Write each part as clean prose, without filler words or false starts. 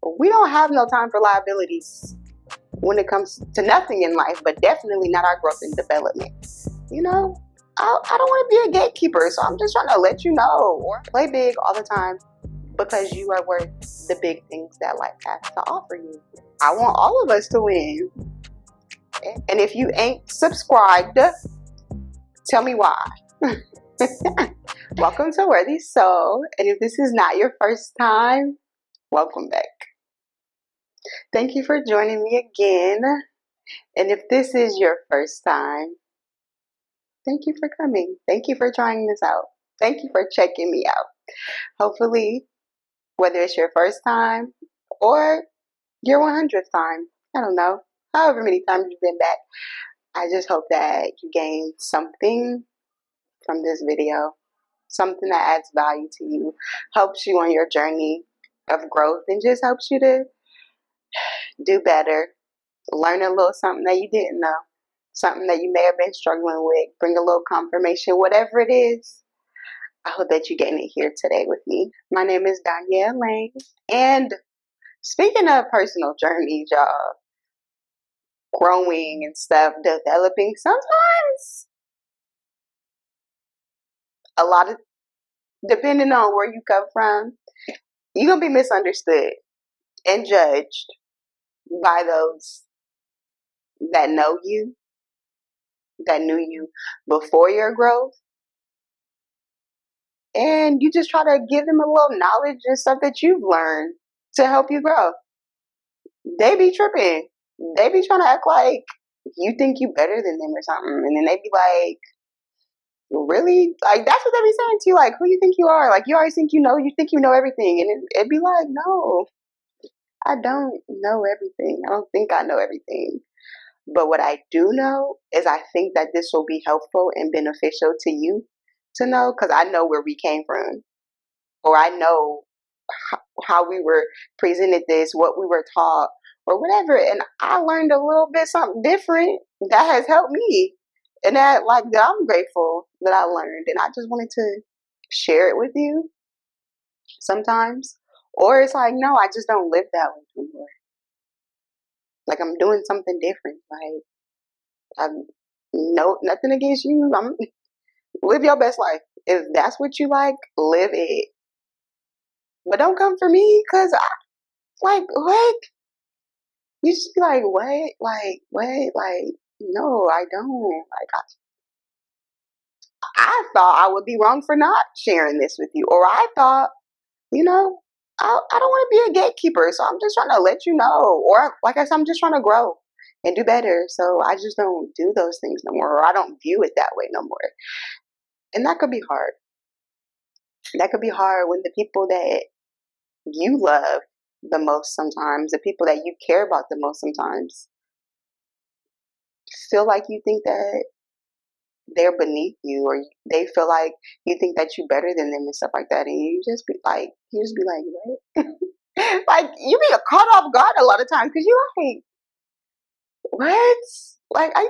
We don't have no time for liabilities when it comes to nothing in life, but definitely not our growth and development. You know, I don't want to be a gatekeeper, so I'm just trying to let you know, or play big all the time, because you are worth the big things that life has to offer you. I want all of us to win. And if you ain't subscribed, tell me why. Welcome to Worthy Soul. And if this is not your first time, welcome back. Thank you for joining me again. And if this is your first time, thank you for coming. Thank you for trying this out. Thank you for checking me out. Hopefully, whether it's your first time or your 100th time, I don't know, however many times you've been back, I just hope that you gain something from this video, something that adds value to you, helps you on your journey of growth, and just helps you to do better, learn a little something that you didn't know, something that you may have been struggling with, bring a little confirmation, whatever it is. I hope that you gain it here today with me. My name is Danielle Lane, and speaking of personal journeys, y'all, growing and stuff, developing, sometimes a lot of, depending on where you come from, you're going to be misunderstood and judged by those that know you, that knew you before your growth. And you just try to give them a little knowledge and stuff that you've learned to help you grow. They be tripping. They be trying to act like you think you better than them or something. And then they be like, really? Like, that's what they be saying to you. Like, who you think you are? Like, you always think you think you know everything. And it'd be like, no, I don't know everything. I don't think I know everything. But what I do know is I think that this will be helpful and beneficial to you to know, because I know where we came from, or I know how we were presented this, what we were taught, or whatever. And I learned a little bit something different that has helped me. And that I'm grateful that I learned. And I just wanted to share it with you sometimes. Or it's like, no, I just don't live that way anymore. Like, I'm doing something different. Like, I'm nothing against you. Live your best life. If that's what you like, live it. But don't come for me, because what? You just be like, what? Like, what? Like, no, I don't. Like, I thought I would be wrong for not sharing this with you. Or I thought, I don't want to be a gatekeeper. So I'm just trying to let you know. Or, like I said, I'm just trying to grow and do better. So I just don't do those things no more. Or I don't view it that way no more. And that could be hard. That could be hard when the people that you love the most sometimes, the people that you care about the most sometimes, feel like you think that they're beneath you, or they feel like you think that you're better than them and stuff like that. And you just be like, what? Like, you be caught off guard a lot of times, because you're like, what? Like, I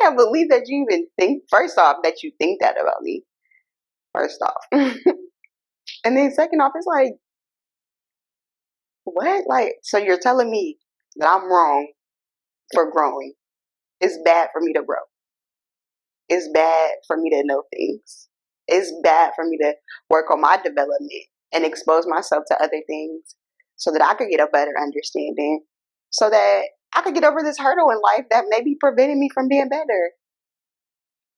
can't believe that you even think, first off, that you think that about me. First off. And then second off, it's like, what? Like, so you're telling me that I'm wrong for growing. It's bad for me to grow. It's bad for me to know things. It's bad for me to work on my development and expose myself to other things so that I could get a better understanding, so that I could get over this hurdle in life that may be preventing me from being better.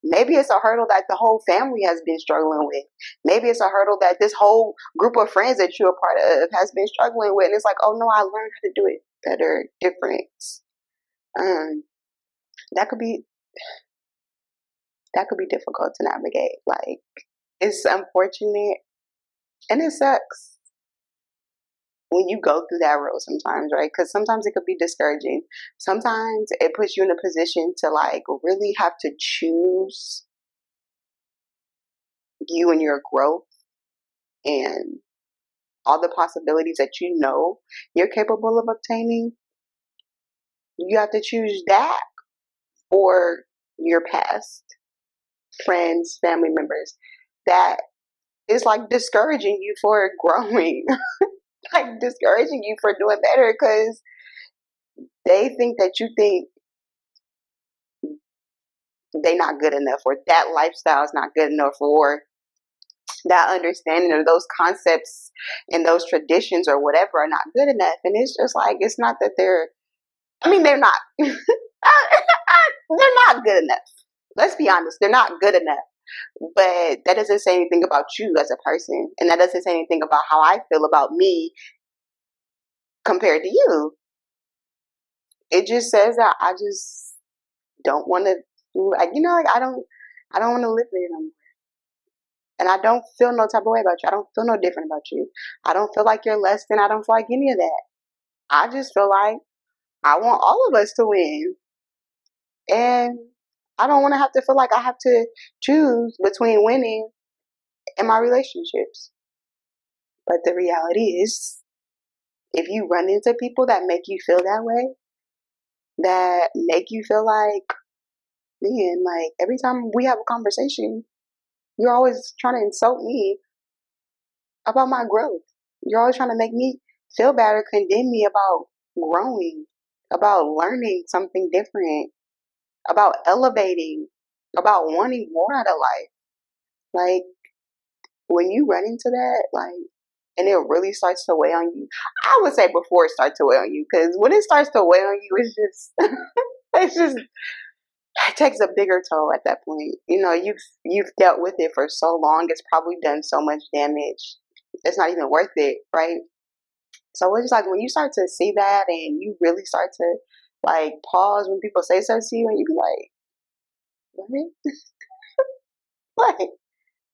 Maybe it's a hurdle that the whole family has been struggling with. Maybe it's a hurdle that this whole group of friends that you're a part of has been struggling with. And it's like, oh no, I learned how to do it better, different. That could be difficult to navigate. Like, it's unfortunate and it sucks when you go through that road sometimes, right? Because sometimes it could be discouraging. Sometimes it puts you in a position to really have to choose you and your growth and all the possibilities that you're capable of obtaining. You have to choose that or your past friends, family members that is discouraging you for growing. like discouraging you for doing better because they think that you think they not good enough, or that lifestyle is not good enough, or that understanding of those concepts and those traditions or whatever are not good enough. And it's just like, it's not that they're, I mean, they're not. They're not good enough. Let's be honest, they're not good enough. But that doesn't say anything about you as a person. And that doesn't say anything about how I feel about me compared to you. It just says that I just don't want to, like, like I don't want to live there no more. And I don't feel no type of way about you. I don't feel no different about you. I don't feel like you're less than. I don't feel like any of that. I just feel like I want all of us to win. And I don't want to have to feel like I have to choose between winning and my relationships. But the reality is, if you run into people that make you feel that way, that make you feel like, man, like every time we have a conversation, you're always trying to insult me about my growth. You're always trying to make me feel bad or condemn me about growing, about learning something different, about elevating, about wanting more out of life. Like, when you run into that, like, and it really starts to weigh on you. I would say before it starts to weigh on you, because when it starts to weigh on you, it's just, it's just, it takes a bigger toll at that point. You've dealt with it for so long. It's probably done so much damage. It's not even worth it, right? So it's just like when you start to see that, and you really start to like pause when people say stuff to you, and you be like, what? Like,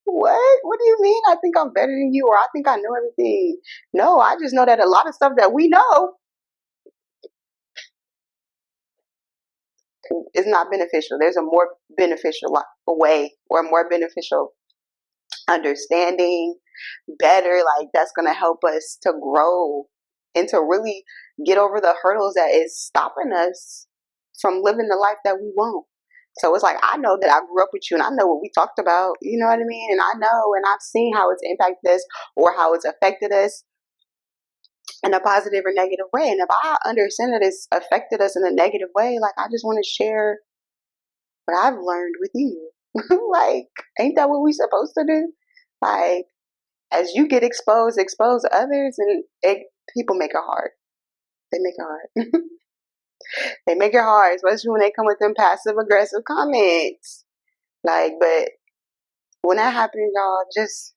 what? What do you mean? I think I'm better than you, or I think I know everything. No, I just know that a lot of stuff that we know is not beneficial. There's a more beneficial way, or a more beneficial understanding, better, like that's going to help us to grow and to really get over the hurdles that is stopping us from living the life that we want. So it's like, I know that I grew up with you, and I know what we talked about, you know what I mean? And I know, and I've seen how it's impacted us, or how it's affected us in a positive or negative way. And if I understand that it's affected us in a negative way, like, I just want to share what I've learned with you. Like, ain't that what we supposed to do? Like, as you get exposed, expose others, and people make it hard. They make it hard. They make it hard, especially when they come with them passive aggressive comments. Like, but when that happens, y'all, just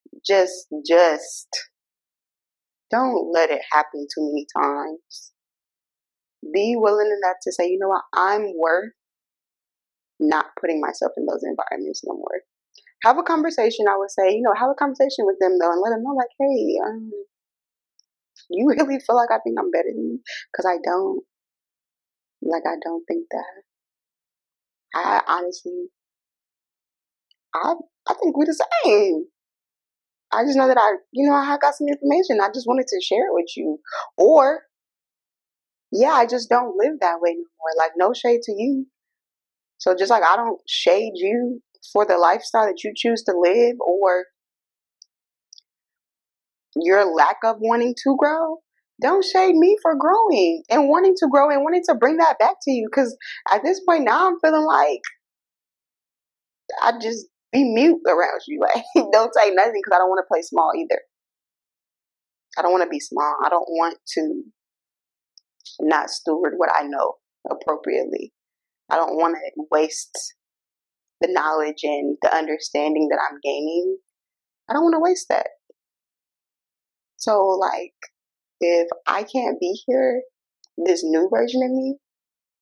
don't let it happen too many times. Be willing enough to say, you know what, I'm worth not putting myself in those environments no more. Have a conversation, I would say, have a conversation with them though, and let them know, like, hey, you really feel like I think I'm better than you? Because I don't. Like, I don't think that. I honestly, I, I think we're the same. I just know that I got some information. I just wanted to share it with you. Or, yeah, I just don't live that way no more. Like, no shade to you. So just like I don't shade you for the lifestyle that you choose to live, or your lack of wanting to grow, don't shade me for growing and wanting to grow and wanting to bring that back to you. Because at this point now, I'm feeling like I just be mute around you. Like, don't say nothing, because I don't want to play small either. I don't want to be small. I don't want to not steward what I know appropriately. I don't want to waste the knowledge and the understanding that I'm gaining. I don't want to waste that. So, like, if I can't be here, this new version of me,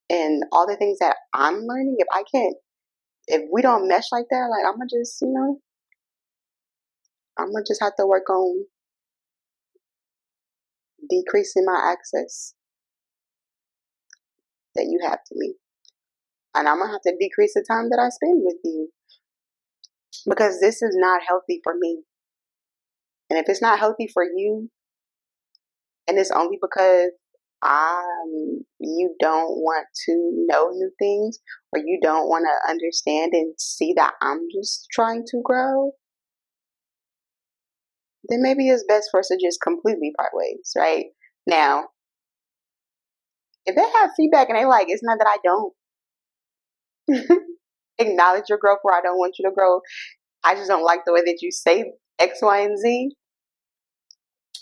and all the things that I'm learning, if we don't mesh like that, like, I'm gonna just have to work on decreasing my access that you have to me. And I'm gonna have to decrease the time that I spend with you, because this is not healthy for me. And if it's not healthy for you, and it's only because you don't want to know new things, or you don't want to understand and see that I'm just trying to grow, then maybe it's best for us to just completely part ways, right? Now, if they have feedback and they like, it's not that I don't acknowledge your growth or I don't want you to grow, I just don't like the way that you say X, Y, and Z,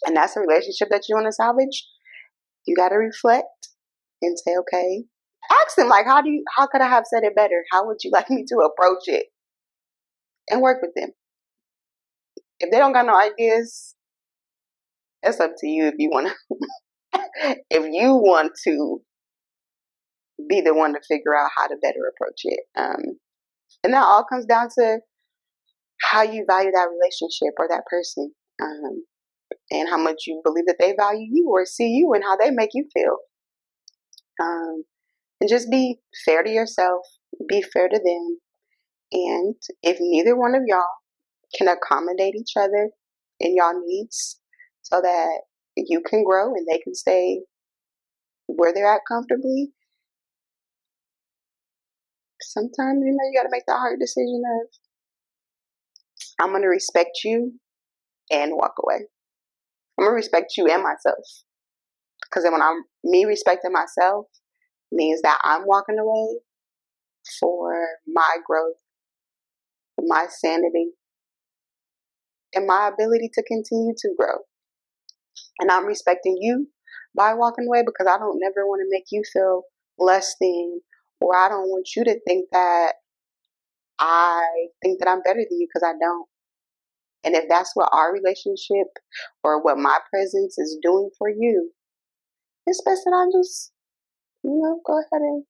and that's a relationship that you want to salvage, you got to reflect and say, okay, ask them like, how could I have said it better? How would you like me to approach it? And work with them. If they don't got no ideas, it's up to you if you want to, if you want to be the one to figure out how to better approach it. And that all comes down to how you value that relationship or that person, and how much you believe that they value you or see you and how they make you feel. And just be fair to yourself, be fair to them. And if neither one of y'all can accommodate each other in y'all needs so that you can grow and they can stay where they're at comfortably, sometimes, you got to make that hard decision of, I'm going to respect you and walk away. I'm going to respect you and myself. Because then when me respecting myself means that I'm walking away for my growth, my sanity, and my ability to continue to grow. And I'm respecting you by walking away because I don't never want to make you feel less than, or I don't want you to think that I think that I'm better than you, because I don't. And if that's what our relationship or what my presence is doing for you, it's best that I just, go ahead and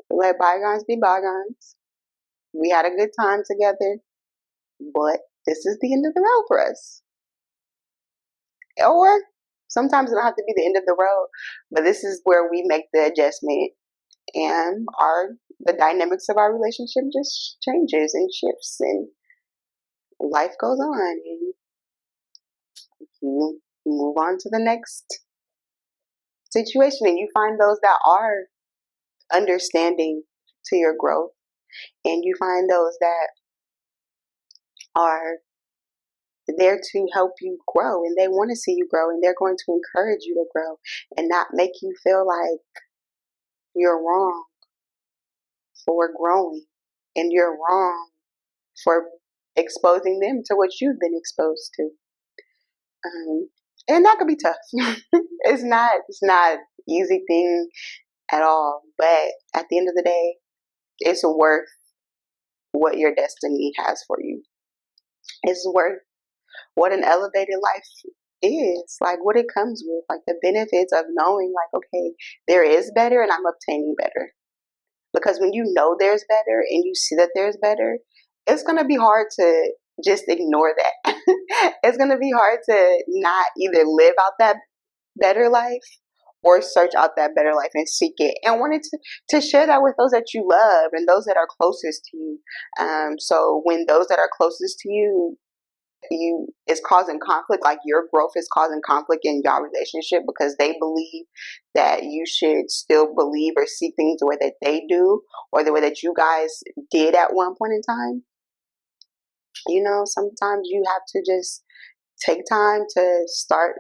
let bygones be bygones. We had a good time together, but this is the end of the road for us. Or sometimes it don't have to be the end of the road, but this is where we make the adjustment, and the dynamics of our relationship just changes and shifts, and life goes on, and you move on to the next situation, and you find those that are understanding to your growth, and you find those that are there to help you grow, and they want to see you grow, and they're going to encourage you to grow and not make you feel like you're wrong for growing and you're wrong for exposing them to what you've been exposed to. And that could be tough. It's not easy thing at all, but at the end of the day, it's worth what your destiny has for you. It's worth what an elevated life is, like what it comes with, like the benefits of knowing, like, okay, there is better and I'm obtaining better. Because when you know there's better and you see that there's better, it's going to be hard to just ignore that. It's going to be hard to not either live out that better life or search out that better life and seek it, and wanted to share that with those that you love and those that are closest to you. So when those that are closest to you is causing conflict, like your growth is causing conflict in your relationship because they believe that you should still believe or see things the way that they do, or the way that you guys did at one point in time, sometimes you have to just take time to start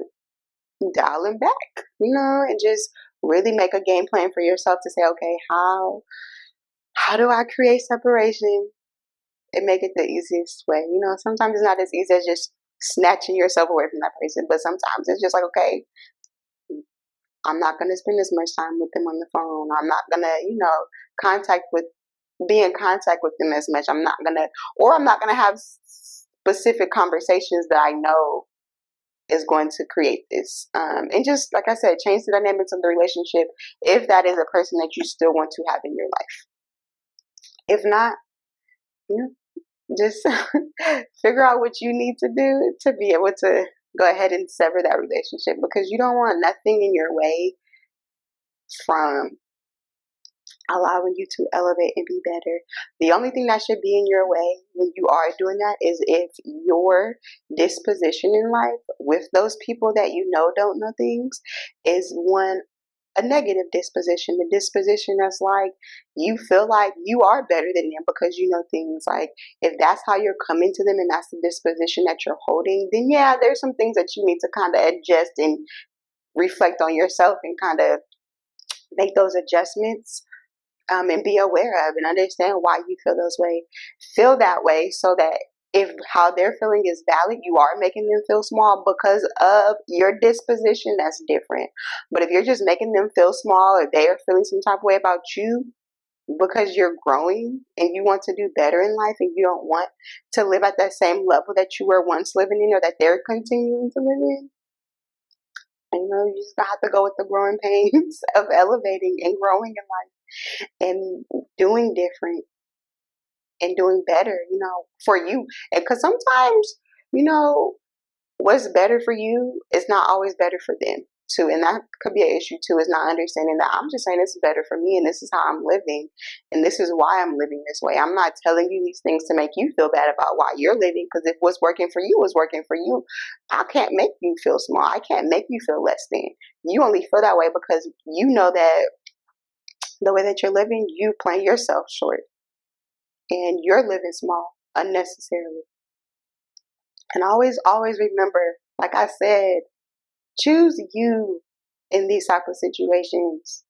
dialing back, and just really make a game plan for yourself to say, okay, how do I create separation and make it the easiest way? Sometimes it's not as easy as just snatching yourself away from that person, but sometimes it's just like, okay, I'm not going to spend as much time with them on the phone. I'm not going to, be in contact with them as much. I'm not going to have specific conversations that I know is going to create this. And just, like I said, change the dynamics of the relationship if that is a person that you still want to have in your life. If not, just figure out what you need to do to be able to go ahead and sever that relationship, because you don't want nothing in your way from allowing you to elevate and be better. The only thing that should be in your way when you are doing that is if your disposition in life with those people that don't know things is one a negative disposition, the disposition that's like you feel like you are better than them because you know things. Like if that's how you're coming to them and that's the disposition that you're holding, then yeah, there's some things that you need to kind of adjust and reflect on yourself and kind of make those adjustments, and be aware of and understand why you feel that way, so that if how they're feeling is valid, you are making them feel small because of your disposition, that's different. But if you're just making them feel small, or they are feeling some type of way about you because you're growing and you want to do better in life and you don't want to live at that same level that you were once living in or that they're continuing to live in, you know, you just have to go with the growing pains of elevating and growing in life and doing different and doing better, you know, for you. And because sometimes, you know, what's better for you is not always better for them too. And that could be an issue too, is not understanding that I'm just saying this is better for me and this is how I'm living and this is why I'm living this way. I'm not telling you these things to make you feel bad about why you're living, because if what's working for you is working for you, I can't make you feel small. I can't make you feel less than. You only feel that way because you know that the way that you're living, you playing yourself short and you're living small unnecessarily. And always remember, like I said, choose you in these type of situations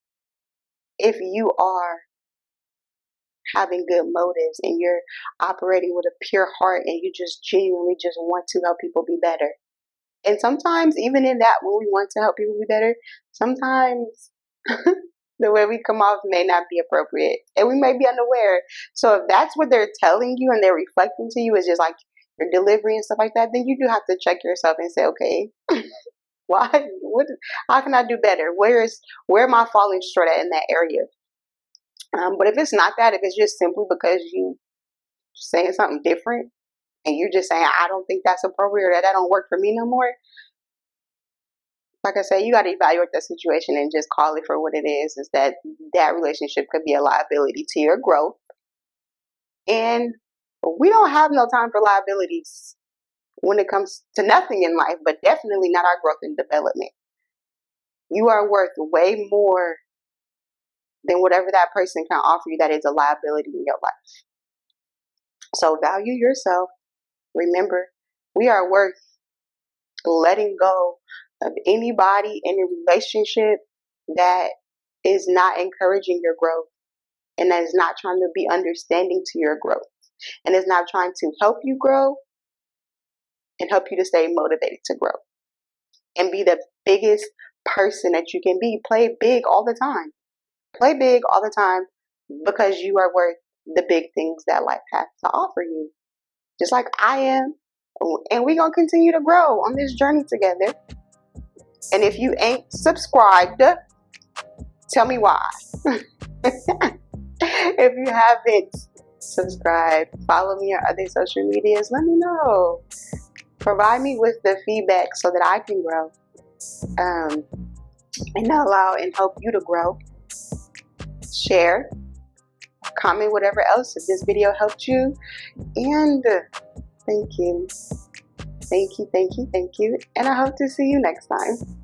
if you are having good motives and you're operating with a pure heart and you just genuinely just want to help people be better. And sometimes even in that, when we want to help people be better, sometimes the way we come off may not be appropriate and we may be unaware. So if that's what they're telling you and they're reflecting to you is just like your delivery and stuff like that, then you do have to check yourself and say, okay, why? How can I do better? Where am I falling short at in that area? But if it's not that, if it's just simply because you saying something different and you're just saying, I don't think that's appropriate or that don't work for me no more, like I said, you got to evaluate that situation and just call it for what it is that relationship could be a liability to your growth. And we don't have no time for liabilities when it comes to nothing in life, but definitely not our growth and development. You are worth way more than whatever that person can offer you that is a liability in your life. So value yourself. Remember, we are worth letting go of anybody in a relationship that is not encouraging your growth and that is not trying to be understanding to your growth and is not trying to help you grow and help you to stay motivated to grow and be the biggest person that you can be. Play big all the time. Play big all the time because you are worth the big things that life has to offer you. Just like I am. And we're going to continue to grow on this journey together. And if you ain't subscribed, tell me why. If you haven't subscribed, follow me on other social medias. Let me know. Provide me with the feedback so that I can grow. And allow and help you to grow. Share. Comment whatever else if this video helped you. And thank you. Thank you. And I hope to see you next time.